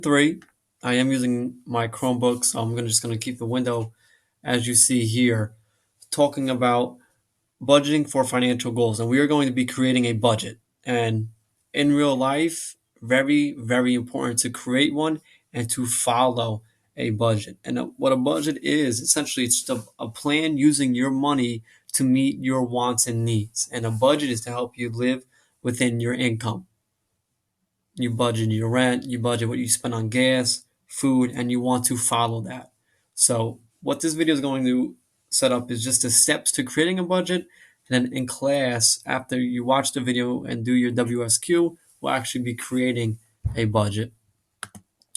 3, I am using my Chromebook, so I'm just going to keep the window as you see here, talking about budgeting for financial goals. And we are going to be creating a budget. And in real life, very, very important to create one and to follow a budget. And what a budget is, essentially, it's just a plan using your money to meet your wants and needs. And a budget is to help you live within your income. You budget your rent, you budget what you spend on gas, food, and you want to follow that. So what this video is going to set up is just the steps to creating a budget. And then in class, after you watch the video and do your WSQ, we'll actually be creating a budget.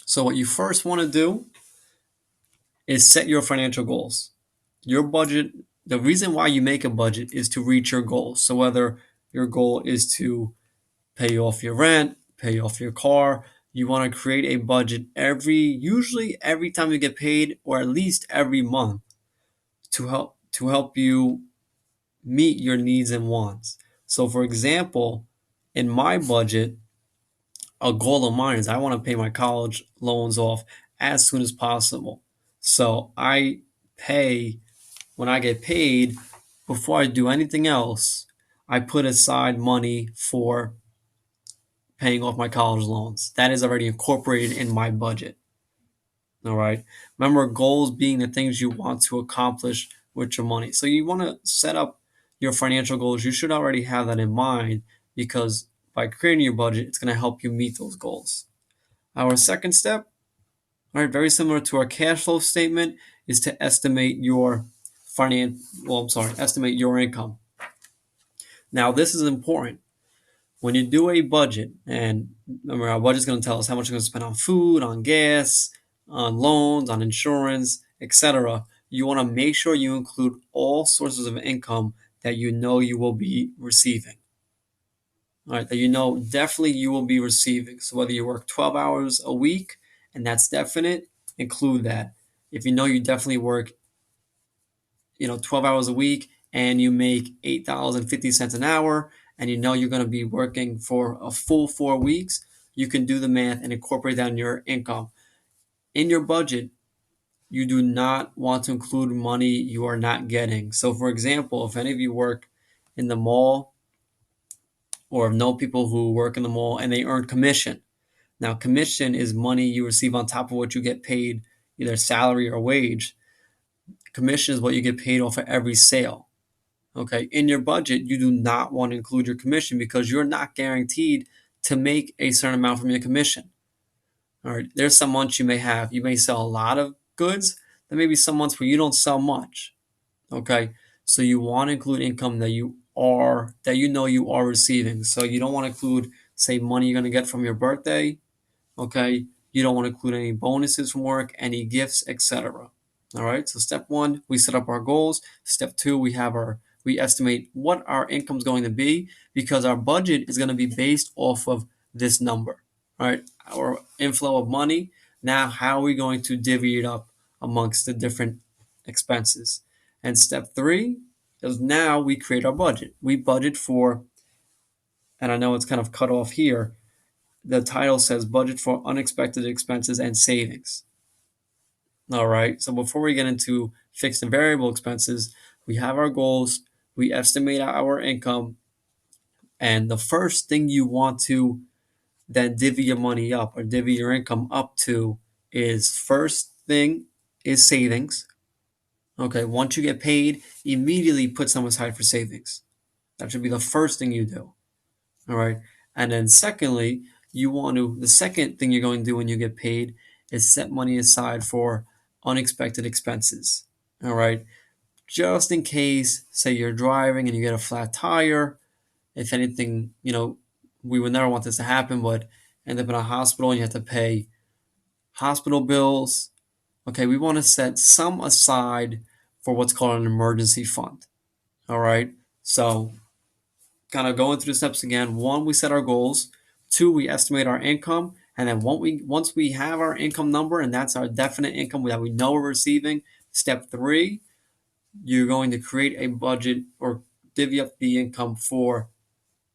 So what you first want to do is set your financial goals. Your budget, the reason why you make a budget is to reach your goals. So whether your goal is to pay off your rent, pay off your car. You want to create a budget usually every time you get paid, or at least every month, to help you meet your needs and wants. So, for example, in my budget, a goal of mine is I want to pay my college loans off as soon as possible. So I pay when I get paid. Before I do anything else, I put aside money for paying off my college loans. That is already incorporated in my budget. All right. Remember, goals being the things you want to accomplish with your money. So you want to set up your financial goals. You should already have that in mind, because by creating your budget, it's going to help you meet those goals. Our second step, all right, very similar to our cash flow statement, is to estimate your estimate your income. Now, this is important. When you do a budget, and remember, our budget is going to tell us how much we're going to spend on food, on gas, on loans, on insurance, etc. You want to make sure you include all sources of income that you know you will be receiving. All right, that you know definitely you will be receiving. So whether you work 12 hours a week, and that's definite, include that. If you know you definitely work, 12 hours a week and you make $8.50 an hour, and you know you're going to be working for a full 4 weeks, you can do the math and incorporate that in your income. In your budget, you do not want to include money you are not getting. So, for example, if any of you work in the mall or know people who work in the mall and they earn commission. Now, commission is money you receive on top of what you get paid, either salary or wage. Commission is what you get paid off of every sale. Okay, in your budget, you do not want to include your commission because you're not guaranteed to make a certain amount from your commission. All right, there's some months you may sell a lot of goods. There may be some months where you don't sell much. Okay, so you want to include income that you know you are receiving. So you don't want to include, say, money you're going to get from your birthday. Okay, you don't want to include any bonuses from work, any gifts, etc. All right, so step one, we set up our goals. Step two, we estimate what our income is going to be, because our budget is going to be based off of this number. All right, our inflow of money. Now, how are we going to divvy it up amongst the different expenses? And step three is now we create our budget. We budget for, and I know it's kind of cut off here, the title says budget for unexpected expenses and savings. All right, so before we get into fixed and variable expenses, we have our goals, we estimate our income, and the first thing you want to then divvy your money up or divvy your income up to is, first thing is savings. Okay, once you get paid, immediately put some aside for savings. That should be the first thing you do. All right, and then secondly, the second thing you're going to do when you get paid is set money aside for unexpected expenses. All right, just in case, say you're driving and you get a flat tire. If anything, we would never want this to happen, but end up in a hospital and you have to pay hospital bills. Okay, we want to set some aside for what's called an emergency fund. All right, so kind of going through the steps again. One, we set our goals. Two, we estimate our income. And then once we have our income number, and that's our definite income that we know we're receiving, step three, you're going to create a budget or divvy up the income for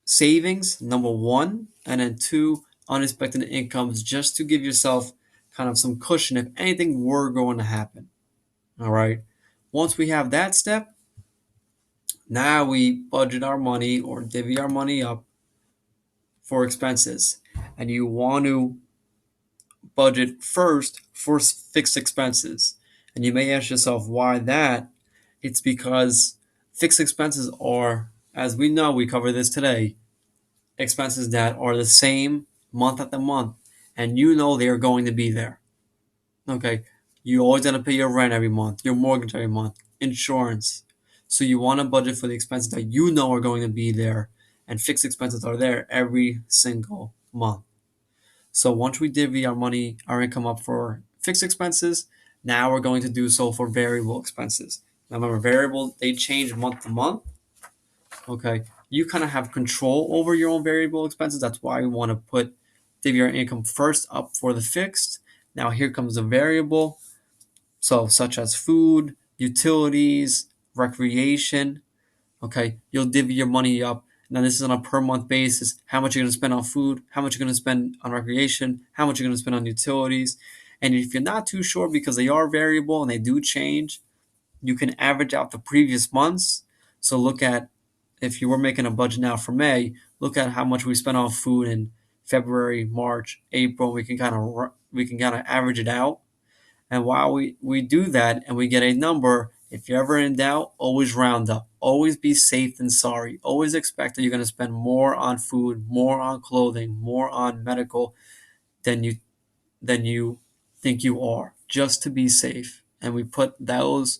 savings, number one, and then two, unexpected incomes, just to give yourself kind of some cushion if anything were going to happen. All right. Once we have that step, now we budget our money or divvy our money up for expenses. And you want to budget first for fixed expenses. And you may ask yourself why that. It's because fixed expenses are, as we know, we cover this today, expenses that are the same month after month, and you know they are going to be there. Okay, you always got to pay your rent every month, your mortgage every month, insurance. So you want to budget for the expenses that you know are going to be there, and fixed expenses are there every single month. So once we divvy our money, our income up for fixed expenses, now we're going to do so for variable expenses. Now remember, variable, they change month to month. Okay, you kind of have control over your own variable expenses. That's why we want to put divvy our income first up for the fixed. Now here comes the variable. So such as food, utilities, recreation. Okay, you'll divvy your money up. Now this is on a per month basis. How much you're going to spend on food, how much you're going to spend on recreation, how much you're going to spend on utilities. And if you're not too sure because they are variable and they do change, you can average out the previous months. So look at, if you were making a budget now for May, look at how much we spent on food in February, March, April. We can kind of average it out. And while we do that and we get a number, if you're ever in doubt, always round up. Always be safe than sorry. Always expect that you're going to spend more on food, more on clothing, more on medical than you think you are, just to be safe. And we put those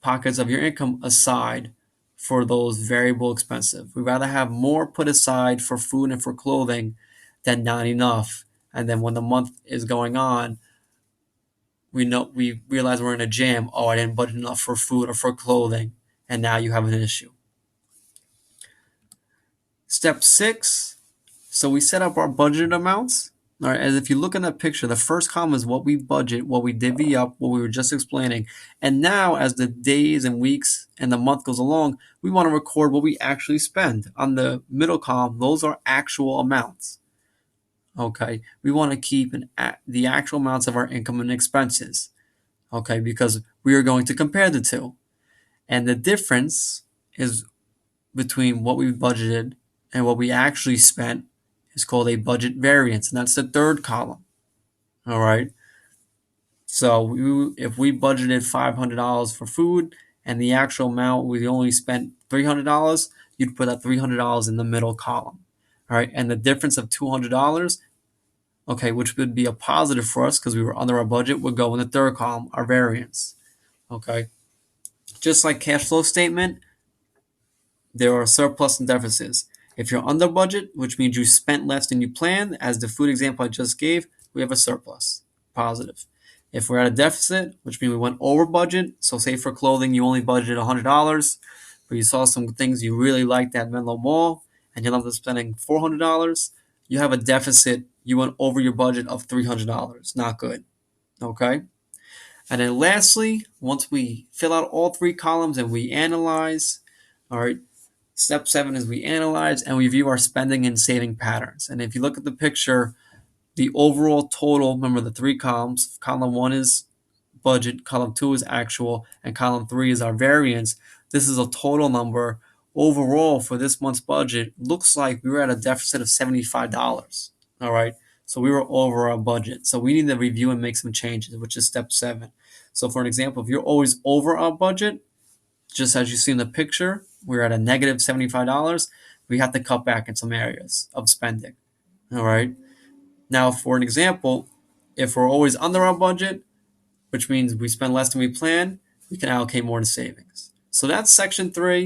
pockets of your income aside for those variable expenses. We'd rather have more put aside for food and for clothing than not enough. And then when the month is going on, we realize we're in a jam. Oh, I didn't budget enough for food or for clothing, and now you have an issue. Step 6. So we set up our budget amounts. All right, as if you look in that picture, the first column is what we budget, what we divvy up, what we were just explaining. And now, as the days and weeks and the month goes along, we want to record what we actually spend. On the middle column, those are actual amounts. Okay, we want to keep the actual amounts of our income and expenses. Okay, because we are going to compare the two. And the difference is between what we budgeted and what we actually spent is called a budget variance, and that's the third column. All right. So if we budgeted $500 for food and the actual amount we only spent $300, you'd put that $300 in the middle column. All right. And the difference of $200, okay, which would be a positive for us because we were under our budget, would go in the third column, our variance. Okay. Just like cash flow statement, there are surplus and deficits. If you're under budget, which means you spent less than you planned, as the food example I just gave, we have a surplus, positive. If we're at a deficit, which means we went over budget, so say for clothing you only budgeted $100, but you saw some things you really liked at Menlo Mall, and you ended up spending $400, you have a deficit, you went over your budget of $300. Not good. Okay? And then lastly, once we fill out all three columns and we analyze, all right, step 7 is we analyze and we view our spending and saving patterns. And if you look at the picture, the overall total, remember the three columns, column 1 is budget, column 2 is actual, and column 3 is our variance. This is a total number. Overall, for this month's budget, looks like we were at a deficit of $75. All right. So we were over our budget. So we need to review and make some changes, which is step 7. So for an example, if you're always over our budget, just as you see in the picture, we're at a negative $75. We have to cut back in some areas of spending. All right. Now, for an example, if we're always under our budget, which means we spend less than we plan, we can allocate more to savings. So that's section 3.